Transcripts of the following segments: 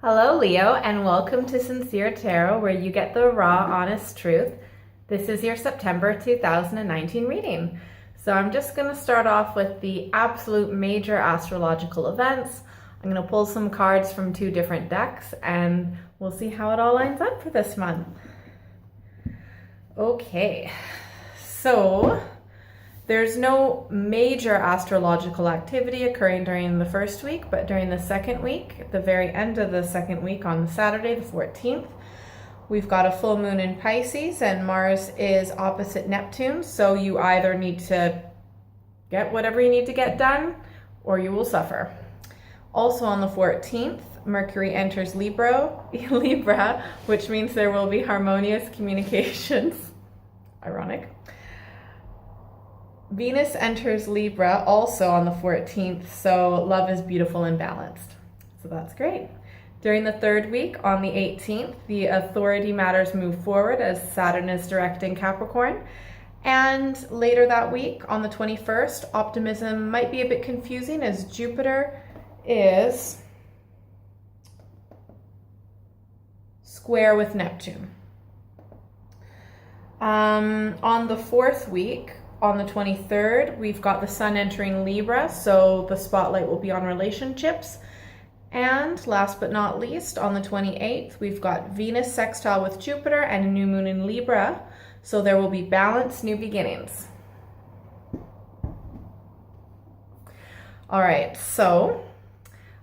Hello, Leo, and welcome to Sincere Tarot, where you get the raw, honest truth. This is your September 2019 reading. So I'm just going to start off with the absolute major astrological events. I'm going to pull some cards from two different decks, and we'll see how it all lines up for this month. Okay, so there's no major astrological activity occurring during the first week, but during the second week, at the very end of the second week on Saturday, the 14th, we've got a full moon in Pisces and Mars is opposite Neptune. So you either need to get whatever you need to get done or you will suffer. Also on the 14th, Mercury enters Libra, which means there will be harmonious communications. Ironic. Venus enters Libra also on the 14th, so love is beautiful and balanced. So that's great. During the third week, on the 18th, the authority matters move forward as Saturn is directing Capricorn. And later that week, on the 21st, optimism might be a bit confusing as Jupiter is square with Neptune. On the fourth week, on the 23rd, we've got the Sun entering Libra, so the spotlight will be on relationships. And last but not least, on the 28th, we've got Venus sextile with Jupiter and a new moon in Libra, so there will be balance, new beginnings. All right, so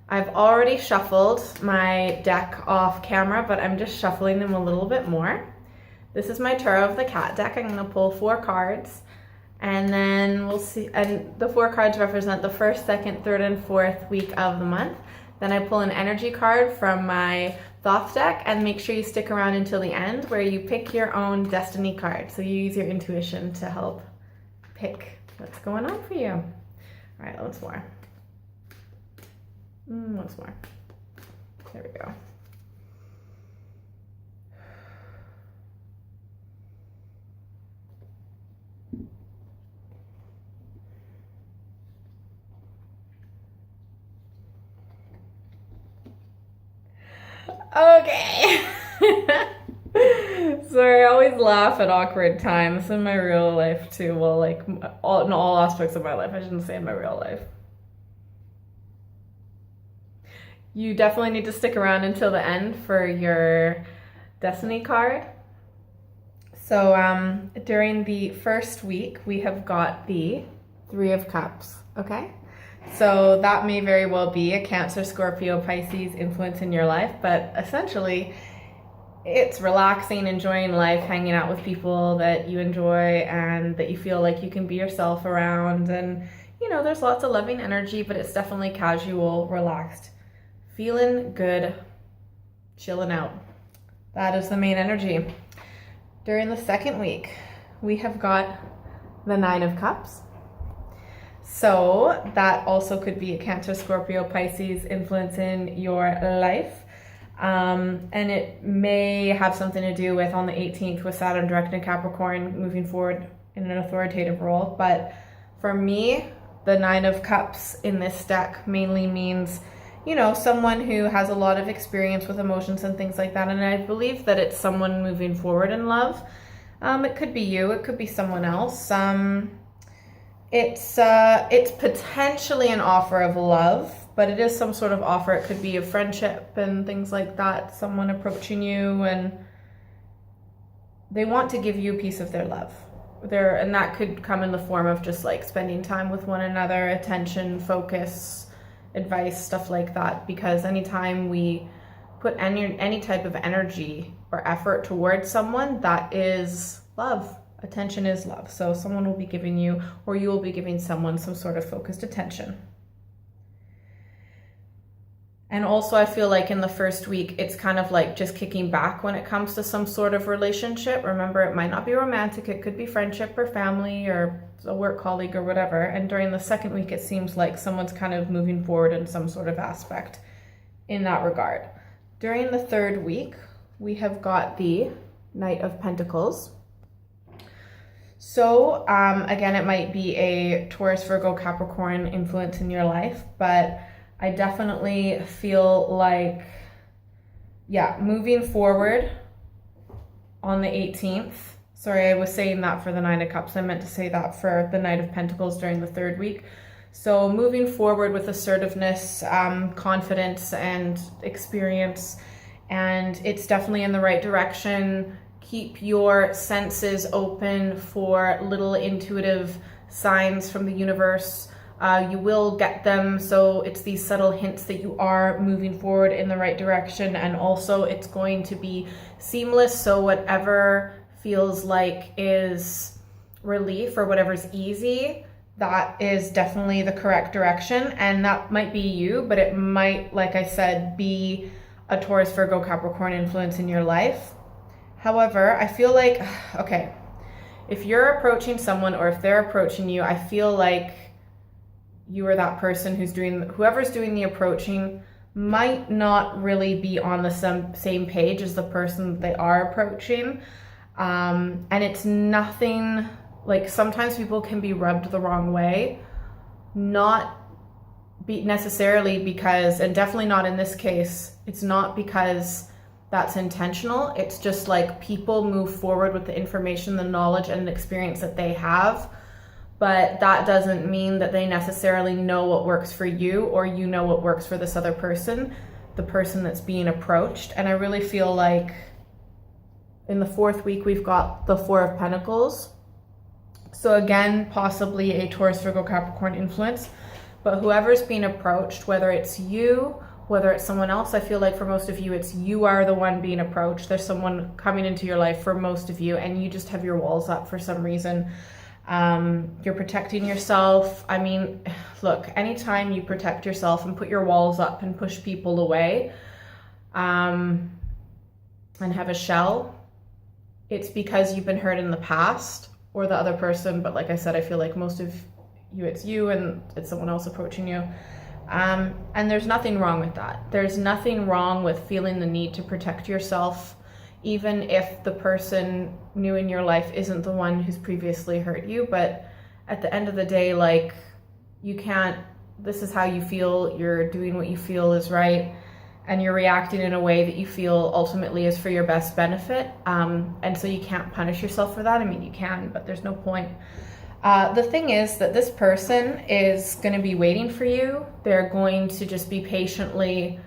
I've already shuffled my deck off camera, but I'm just shuffling them a little bit more. This is my Tarot of the Cat deck. I'm going to pull 4 cards. And then we'll see, and the 4 cards represent the first, second, third, and fourth week of the month. Then I pull an energy card from my Thoth deck, and make sure you stick around until the end where you pick your own destiny card. So you use your intuition to help pick what's going on for you. All right, once more. Once more. There we go. Okay. Sorry, I always laugh at awkward times in my real life too. Well, like in all aspects of my life. I shouldn't say in my real life. You definitely need to stick around until the end for your destiny card. So during the first week, we have got the 3 of Cups, okay? So that may very well be a Cancer, Scorpio, Pisces influence in your life, but essentially it's relaxing, enjoying life, hanging out with people that you enjoy and that you feel like you can be yourself around. And, you know, there's lots of loving energy, but it's definitely casual, relaxed, feeling good, chilling out. That is the main energy. During the second week, we have got the 9 of Cups. So that also could be a Cancer, Scorpio, Pisces influence in your life. And it may have something to do with on the 18th with Saturn directing Capricorn moving forward in an authoritative role. But for me, the 9 of Cups in this deck mainly means, you know, someone who has a lot of experience with emotions and things like that. And I believe that it's someone moving forward in love. It could be you, it could be someone else. It's potentially an offer of love, but it is some sort of offer. It could be a friendship and things like that, someone approaching you and they want to give you a piece of their love. And that could come in the form of just like spending time with one another, attention, focus, advice, stuff like that. Because anytime we put any type of energy or effort towards someone, that is love. Attention is love. So someone will be giving you, or you will be giving someone some sort of focused attention. And also I feel like in the first week, it's kind of like just kicking back when it comes to some sort of relationship. Remember, it might not be romantic. It could be friendship or family or a work colleague or whatever. And during the second week, it seems like someone's kind of moving forward in some sort of aspect in that regard. During the third week, we have got the Knight of Pentacles. So again, it might be a Taurus, Virgo, Capricorn influence in your life, but I definitely feel like yeah, moving forward on the 18th. Sorry, I was saying that for the Nine of Cups. I meant to say that for the Knight of Pentacles during the third week. So moving forward with assertiveness, confidence, and experience. And it's definitely in the right direction. Keep your senses open for little intuitive signs from the universe. You will get them, so it's these subtle hints that you are moving forward in the right direction, and also it's going to be seamless, so whatever feels like is relief or whatever's easy, that is definitely the correct direction. And that might be you, but it might, like I said, be a Taurus, Virgo, Capricorn influence in your life. However, I feel like, okay, if you're approaching someone or if they're approaching you, I feel like you are that person whoever's doing the approaching might not really be on the same page as the person they are approaching. And it's nothing, like sometimes people can be rubbed the wrong way, not necessarily because, and definitely not in this case, it's not because that's intentional. It's just like people move forward with the information, the knowledge, and the experience that they have. But that doesn't mean that they necessarily know what works for you, or you know what works for this other person, the person that's being approached. And I really feel like in the fourth week, we've got the Four of Pentacles. So again, possibly a Taurus, Virgo, Capricorn influence. But whoever's being approached, whether it's you, whether it's someone else, I feel like for most of you, it's you are the one being approached. There's someone coming into your life for most of you, and you just have your walls up for some reason. You're protecting yourself. I mean, look, anytime you protect yourself and put your walls up and push people away, and have a shell, it's because you've been hurt in the past, or the other person. But like I said, I feel like most of you, it's you and it's someone else approaching you. And there's nothing wrong with that. There's nothing wrong with feeling the need to protect yourself, even if the person new in your life isn't the one who's previously hurt you. But at the end of the day, like, you can't, this is how you feel, you're doing what you feel is right, and you're reacting in a way that you feel ultimately is for your best benefit. And so you can't punish yourself for that. I mean, you can, but there's no point. The thing is that this person is going to be waiting for you. They're going to just be patiently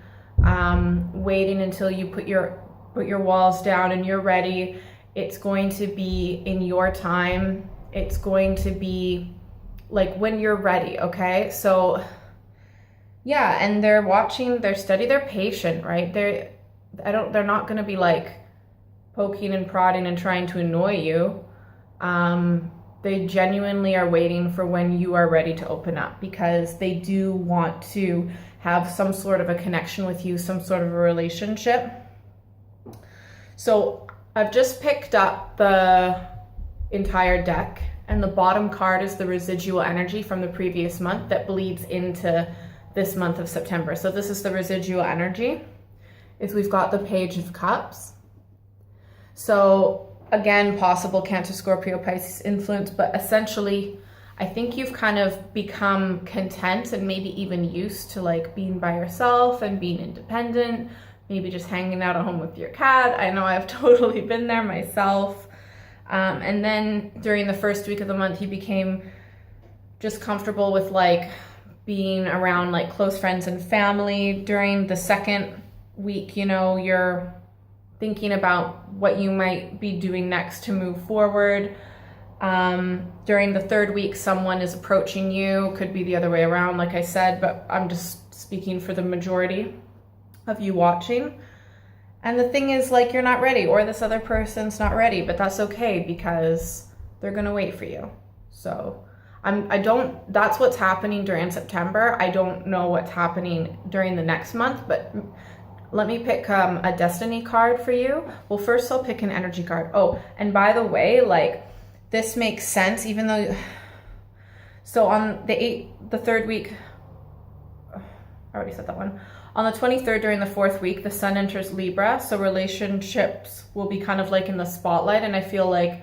waiting until you put your walls down and you're ready. It's going to be in your time. It's going to be like when you're ready, okay? So yeah, and they're watching, they're steady, they're patient, right? They're not going to be like poking and prodding and trying to annoy you. They genuinely are waiting for when you are ready to open up, because they do want to have some sort of a connection with you, some sort of a relationship. So I've just picked up the entire deck, and the bottom card is the residual energy from the previous month that bleeds into this month of September. So this is the residual energy. We've got the Page of Cups. So again, possible Cancer, Scorpio, Pisces influence, but essentially I think you've kind of become content and maybe even used to like being by yourself and being independent, maybe just hanging out at home with your cat. I know I've totally been there myself. And then during the first week of the month, you became just comfortable with like being around like close friends and family. During the second week, you know, you're thinking about what you might be doing next to move forward. During the third week, someone is approaching you. Could be the other way around, like I said, but I'm just speaking for the majority of you watching. And the thing is, like, you're not ready, or this other person's not ready, but that's okay, because they're gonna wait for you. So that's what's happening during September. I don't know what's happening during the next month, but let me pick a destiny card for you. Well, first I'll pick an energy card. Oh, and by the way, like, this makes sense, even though, so on the third week, I already said that one. On the 23rd, during the fourth week, the sun enters Libra, so relationships will be kind of like in the spotlight, and I feel like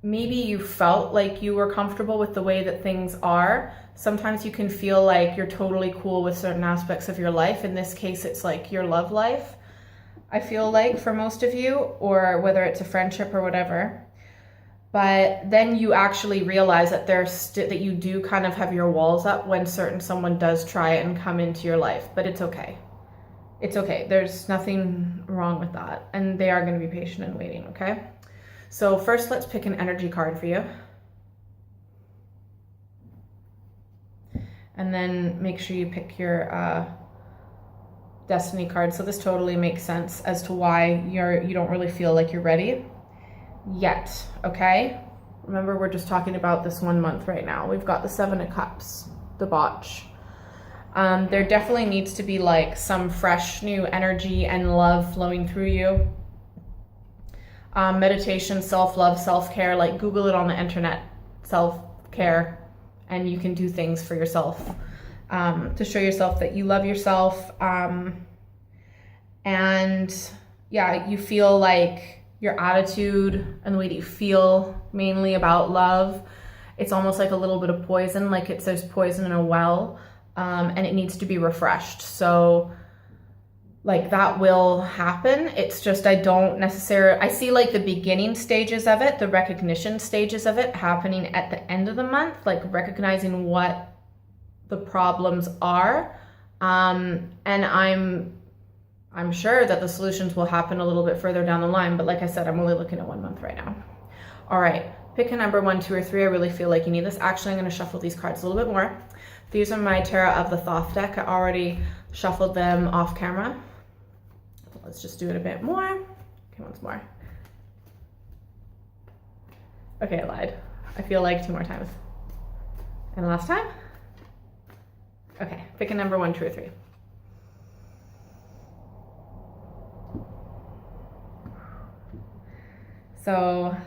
maybe you felt like you were comfortable with the way that things are. Sometimes you can feel like you're totally cool with certain aspects of your life. In this case, it's like your love life. I feel like, for most of you, or whether it's a friendship or whatever. But then you actually realize that that you do kind of have your walls up when someone does try and come into your life, but it's okay. It's okay. There's nothing wrong with that. And they are going to be patient and waiting, okay? So first, let's pick an energy card for you. And then make sure you pick your destiny card. So this totally makes sense as to why you don't really feel like you're ready yet, okay? Remember, we're just talking about this 1 month right now. We've got the 7 of Cups, debauch. There definitely needs to be like some fresh new energy and love flowing through you. Meditation, self-love, self-care, like Google it on the internet, self-care, and you can do things for yourself to show yourself that you love yourself. And yeah, you feel like your attitude and the way that you feel mainly about love, it's almost like a little bit of poison, like there's poison in a well, and it needs to be refreshed. So like that will happen. It's just, I see like the beginning stages of it, the recognition stages of it happening at the end of the month, like recognizing what the problems are. And I'm sure that the solutions will happen a little bit further down the line, but like I said, I'm only looking at 1 month right now. All right, pick a number, 1, 2, or 3. I really feel like you need this. Actually, I'm going to shuffle these cards a little bit more. These are my Tarot of the Thoth deck. I already shuffled them off camera. Let's just do it a bit more. Okay, once more. Okay, I lied. I feel like 2 more times. And last time? Okay, pick a number, 1, 2, or 3. So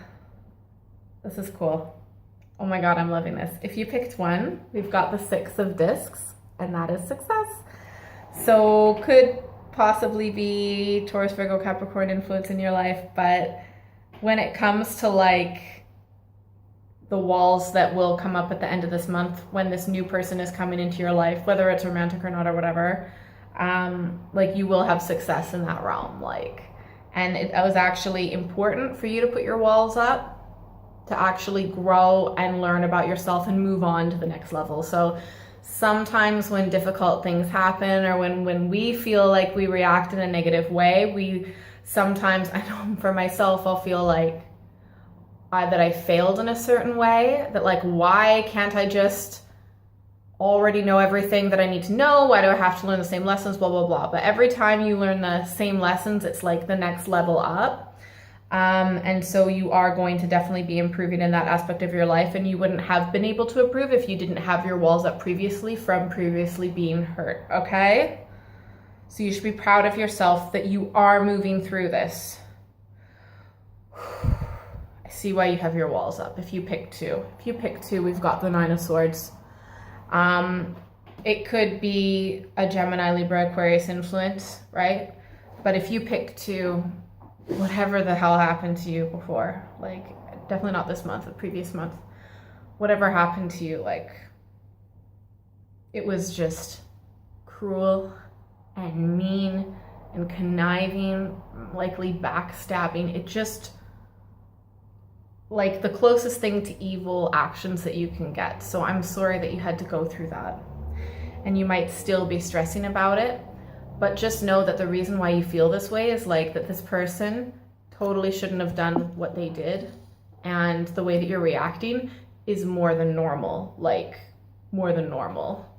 this is cool. Oh my God, I'm loving this. If you picked 1, we've got the 6 of discs, and that is success. So could possibly be Taurus, Virgo, Capricorn influence in your life, but when it comes to like the walls that will come up at the end of this month when this new person is coming into your life, whether it's romantic or not or whatever, like you will have success in that realm. And it was actually important for you to put your walls up to actually grow and learn about yourself and move on to the next level. So sometimes when difficult things happen, or when we feel like we react in a negative way, sometimes, I know for myself, I'll feel like that I failed in a certain way, that like, why can't I just already know everything that I need to know? Why do I have to learn the same lessons, blah, blah, blah. But every time you learn the same lessons, it's like the next level up. And so you are going to definitely be improving in that aspect of your life, and you wouldn't have been able to improve if you didn't have your walls up previously from previously being hurt, okay? So you should be proud of yourself that you are moving through this. I see why you have your walls up if you pick 2. If you pick 2, we've got the 9 of Swords. It could be a Gemini, Libra, Aquarius influence, right? But if you pick 2, whatever the hell happened to you before, like definitely not this month, the previous month, whatever happened to you, like it was just cruel and mean and conniving, likely backstabbing. It just, like the closest thing to evil actions that you can get. So I'm sorry that you had to go through that, and you might still be stressing about it. But just know that the reason why you feel this way is like that this person totally shouldn't have done what they did. And the way that you're reacting is more than normal, like more than normal.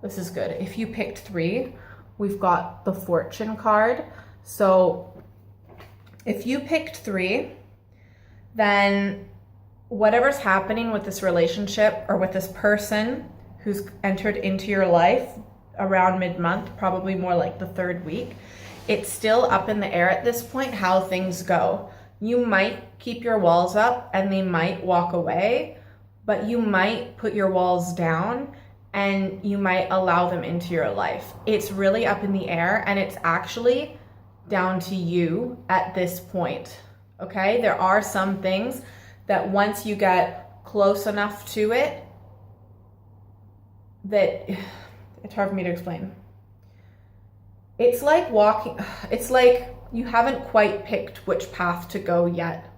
This is good. If you picked 3, we've got the Fortune card. So if you picked 3, then whatever's happening with this relationship or with this person who's entered into your life around mid-month, probably more like the 3rd week, it's still up in the air at this point how things go. You might keep your walls up and they might walk away, but you might put your walls down and you might allow them into your life. It's really up in the air, and it's actually down to you at this point, okay? There are some things that once you get close enough to it, that it's hard for me to explain. it's like walking, it's like you haven't quite picked which path to go yet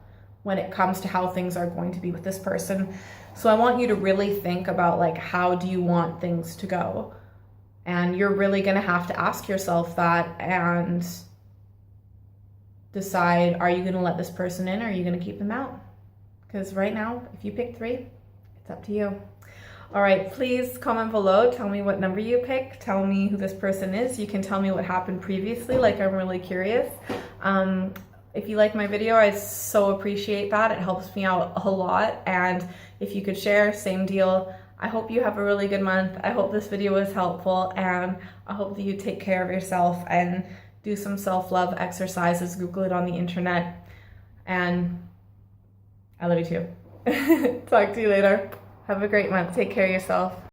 when it comes to how things are going to be with this person. So I want you to really think about like, how do you want things to go? And you're really going to have to ask yourself that and decide, are you going to let this person in or are you going to keep them out? Because right now, if you pick 3, it's up to you. All right, please comment below. Tell me what number you pick. Tell me who this person is. You can tell me what happened previously. Like, I'm really curious. If you like my video, I so appreciate that. It helps me out a lot. And if you could share, same deal. I hope you have a really good month. I hope this video was helpful, and I hope that you take care of yourself and do some self-love exercises. Google it on the internet. And I love you too. Talk to you later. Have a great month. Take care of yourself.